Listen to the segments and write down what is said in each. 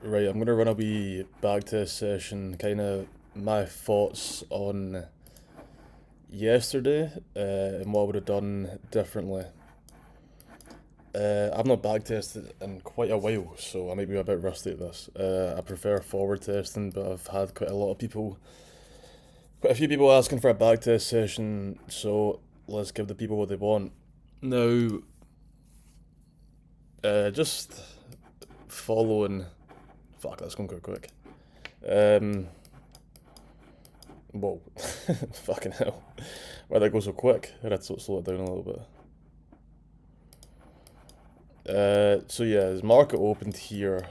Right, I'm gonna run a wee backtest session, kind of my thoughts on yesterday and what I would have done differently. I've not backtested in quite a while, so I might be a bit rusty at this. I prefer forward testing, but I've had quite a few people asking for a backtest session, so let's give the people what they want. Now, just following. Fuck, that's going quite quick. Um, Whoa. Fucking hell. Why'd that go so quick? I had to slow it down a little bit. So yeah, as market opened here.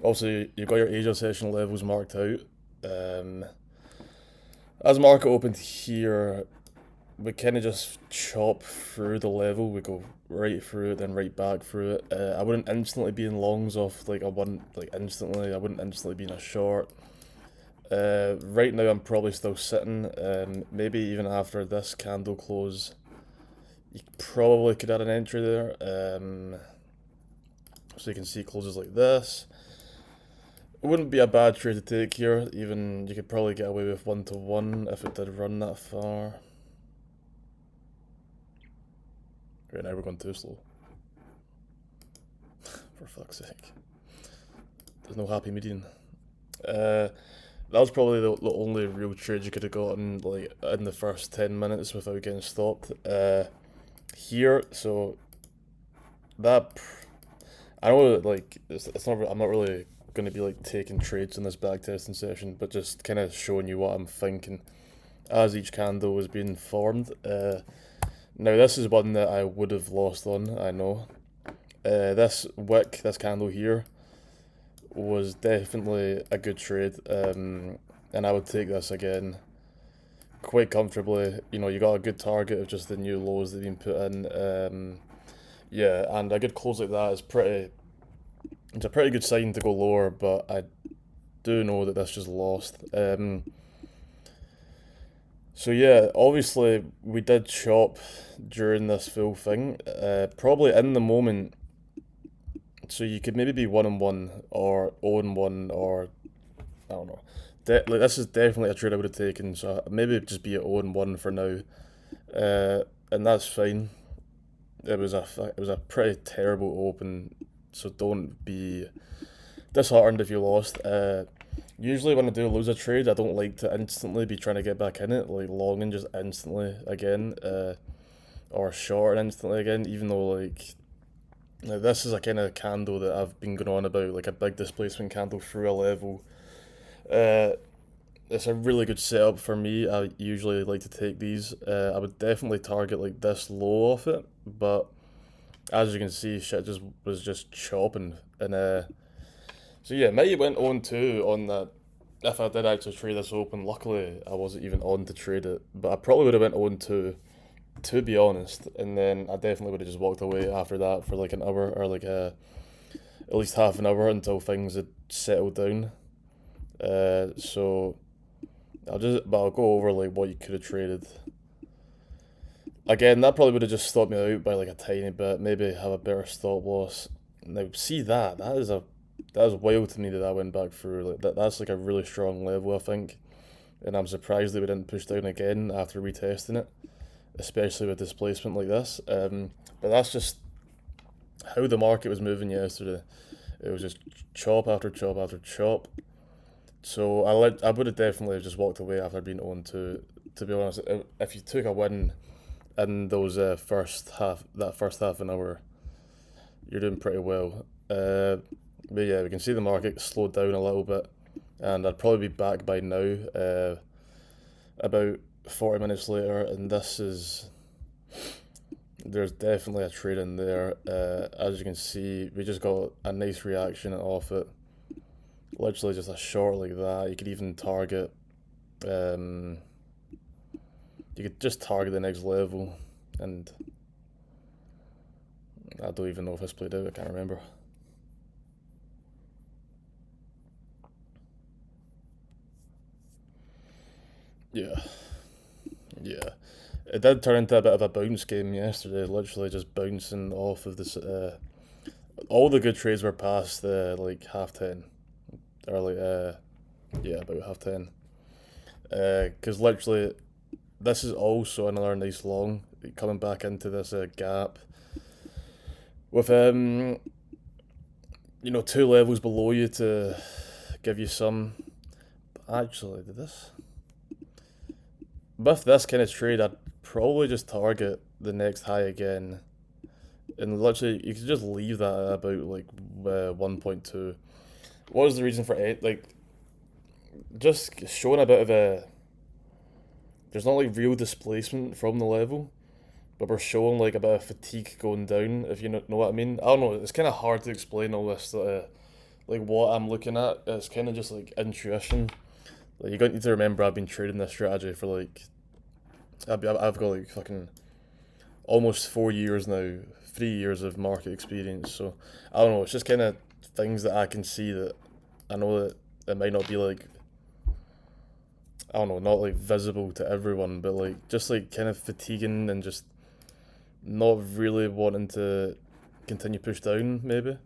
Also, you've got your Asia session levels marked out. Um, as market opened here, we kind of just chop through the level. We go right through it, then right back through it. I wouldn't instantly be in longs off like I wouldn't like instantly. I wouldn't instantly be in a short. Right now, I'm probably still sitting. Maybe even after this candle close, you probably could add an entry there. So you can see closes like this. It wouldn't be a bad trade to take here. Even you could probably get away with 1 to 1 if it did run that far. Right now we're going too slow. For fuck's sake. There's no happy median. That was probably the only real trade you could have gotten like in the first 10 minutes without getting stopped. Here, so that I know like it's not I'm not really going to be like taking trades in this backtesting session, but just kind of showing you what I'm thinking as each candle was being formed. Now this is one that I would have lost on. I know. This wick, this candle here, was definitely a good trade, and I would take this again quite comfortably. You know, you got a good target of just the new lows that have been put in. Yeah, and a good close like that is pretty. It's a pretty good sign to go lower, but I do know that this just lost. So yeah, obviously we did chop during this full thing. Probably in the moment, so you could maybe be 1 and 1 or 0 and 1 or I don't know. Like this is definitely a trade I would have taken. So maybe just be at 0 and 1 for now, and that's fine. It was a pretty terrible open, so don't be disheartened if you lost. Usually when I do lose a trade, I don't like to instantly be trying to get back in it, like long and just instantly again, or short and instantly again. Even though like this is a kind of candle that I've been going on about, like a big displacement candle through a level. Uh, it's a really good setup for me. I usually like to take these. I would definitely target like this low off it, but as you can see, shit just was just chopping, and so yeah, maybe went on 2 on that. If I did actually trade this open, luckily I wasn't even on to trade it, but I probably would have went on 2 to be honest, and then I definitely would have just walked away after that for like an hour or like at least half an hour until things had settled down. So I'll go over like what you could have traded. Again, that probably would have just stopped me out by like a tiny bit. Maybe have a better stop loss. Now, see that is wild to me that I went back through. Like that's like a really strong level, I think, and I'm surprised that we didn't push down again after retesting it, especially with displacement like this. But that's just how the market was moving yesterday. It was just chop after chop after chop. So I would have definitely just walked away after being on to. To be honest, if you took a win in those first half an hour, you're doing pretty well. But yeah, we can see the market slowed down a little bit, and I'd probably be back by now, about 40 minutes later, and there's definitely a trade in there. As you can see, we just got a nice reaction off it. Literally just a short like that. Um, you could just target the next level, and I don't even know if this played out. I can't remember. Yeah, yeah. It did turn into a bit of a bounce game yesterday. Literally just bouncing off of all the good trades were past the like half 10 or like yeah, about half 10. Because literally this is also another nice long coming back into this gap with two levels below you to give you some. Actually, did this with this kind of trade, I'd probably just target the next high again, and literally you could just leave that at about like 1.2. What was the reason for it? Like just showing a bit of a there's not like real displacement from the level, but we're showing like a bit of fatigue going down. If you know what I mean. I don't know. It's kind of hard to explain all this. Like what I'm looking at. It's kind of just like intuition. Like you got need to remember I've been trading this strategy for like I've got like fucking almost 4 years now, 3 years of market experience. So I don't know. It's just kind of things that I can see that I know that it might not be like I don't know, not like visible to everyone, but like just like kind of fatiguing and just not really wanting to continue push down maybe.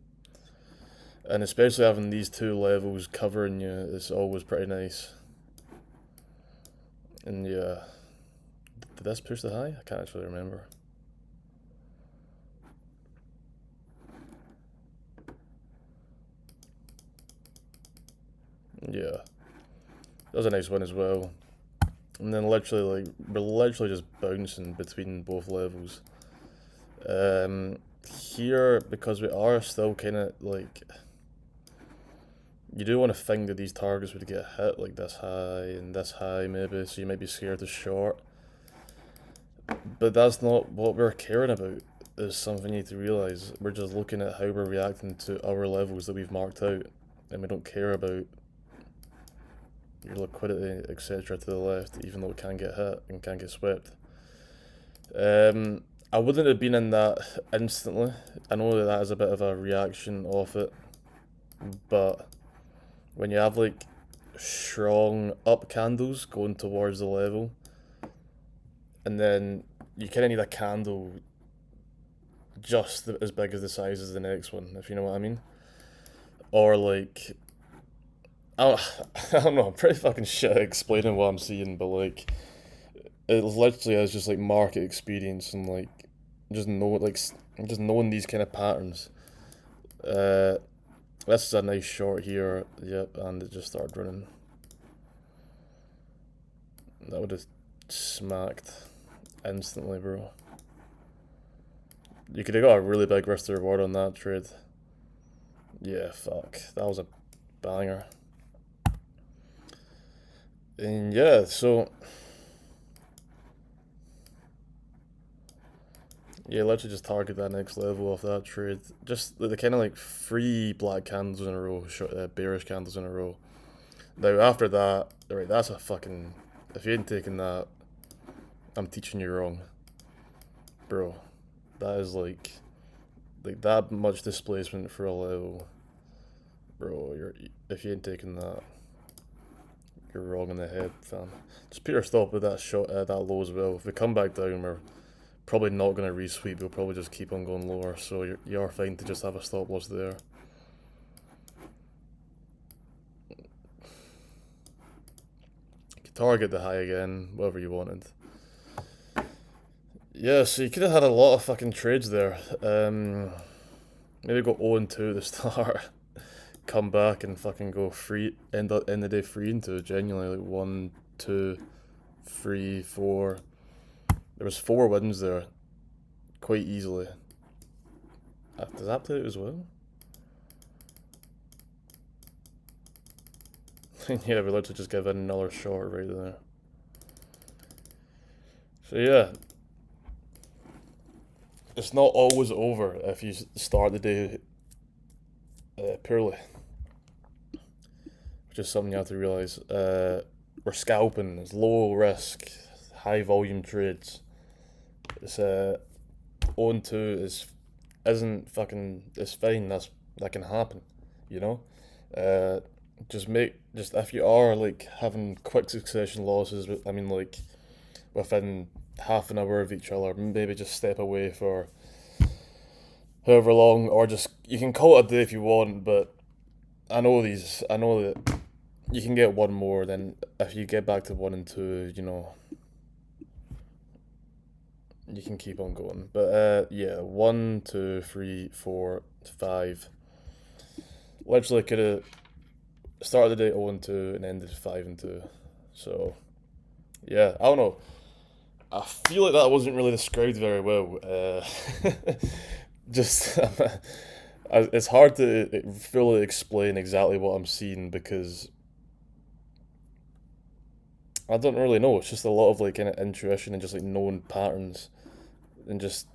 And especially having these two levels covering you is always pretty nice. And yeah, did this push the high? I can't actually remember. Yeah, that was a nice one as well. And then literally like we're literally just bouncing between both levels. Here because we are still kind of like you do want to think that these targets would get hit like this high and this high maybe, so you might be scared to short. But that's not what we're caring about. Is something you need to realize. We're just looking at how we're reacting to our levels that we've marked out, and we don't care about your liquidity, etc. to the left, even though it can get hit and can get swept. I wouldn't have been in that instantly. I know that that is a bit of a reaction off it, but when you have like strong up candles going towards the level, and then you kind of need a candle just as big as the size as the next one, if you know what I mean. Or like, I don't, I don't know, I'm pretty fucking shit at explaining what I'm seeing, but like, it literally is just like market experience and like, just knowing these kind of patterns. Uh, this is a nice short here, yep, and it just started running. That would have smacked instantly, bro. You could have got a really big risk to reward on that trade. Yeah, fuck. That was a banger. And yeah, so yeah, literally just target that next level off that trade. Just the kind of like three black candles in a row, bearish candles in a row. Now after that, right, that's a fucking. If you ain't taken that, I'm teaching you wrong, bro. That is like that much displacement for a level, bro. If you ain't taking that, you're wrong in the head, fam. Just put your stop at that shot, that low as well. If we come back down, we're probably not gonna resweep. We'll probably just keep on going lower. So you are fine to just have a stop loss there. You could target the high again, whatever you wanted. Yeah, so you could have had a lot of fucking trades there. Maybe go 0-2 at the start, come back and fucking go free. End the day free into genuinely like 1, 2, 3, 4. There was 4 wins there, quite easily. Does that play out as well? Yeah, we literally just give it another short right there. So yeah, it's not always over if you start the day poorly, which is something you have to realize. We're scalping. It's low risk, high volume trades. It's 0-2 isn't fucking. It's fine. That can happen, you know. Uh, just if you are like having quick succession losses. I mean like within half an hour of each other, maybe just step away for however long, or just you can call it a day if you want. But I know that you can get one more. Then if you get back to 1 and 2, you can keep on going. But yeah, 1, 2, 3, 4, 5. Literally could have started the day 0 and 2 and ended 5 and 2. So yeah, I don't know. I feel like that wasn't really described very well. Just it's hard to fully explain exactly what I'm seeing because I don't really know. It's just a lot of like kind of intuition and just like knowing patterns and just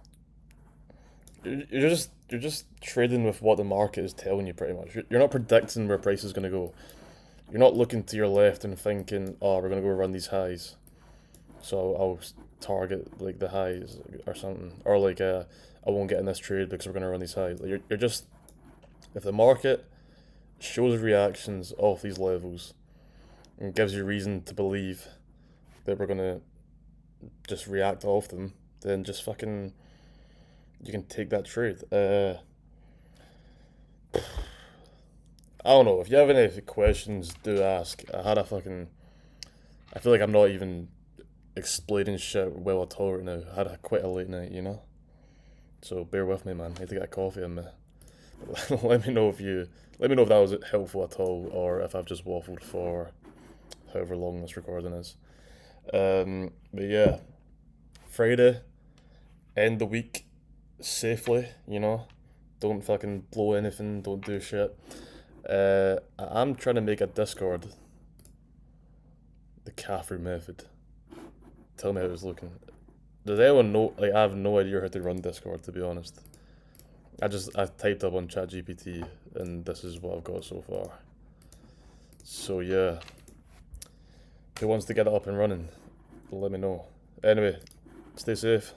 you're just trading with what the market is telling you pretty much. You're not predicting where price is going to go. You're not looking to your left and thinking, oh, we're going to go run these highs, so I'll target like the highs or something, or like I won't get in this trade because we're going to run these highs. Like you're just if the market shows reactions off these levels and gives you reason to believe that we're going to just react off them, then just fucking you can take that trade. I don't know. If you have any questions, do ask. I feel like I'm not even explaining shit well at all right now. I had quite a late night. So bear with me, man. I need to get a coffee in me. let me know if you let me know if that was helpful at all, or if I've just waffled for however long this recording is. But yeah, Friday, end the week safely. Don't fucking blow anything. Don't do shit. I'm trying to make a Discord. The Caffrey method. Tell me how it's looking. Does anyone know? Like, I have no idea how to run Discord, to be honest. I typed up on ChatGPT, and this is what I've got so far. So yeah, who wants to get it up and running? Let me know. Anyway, stay safe.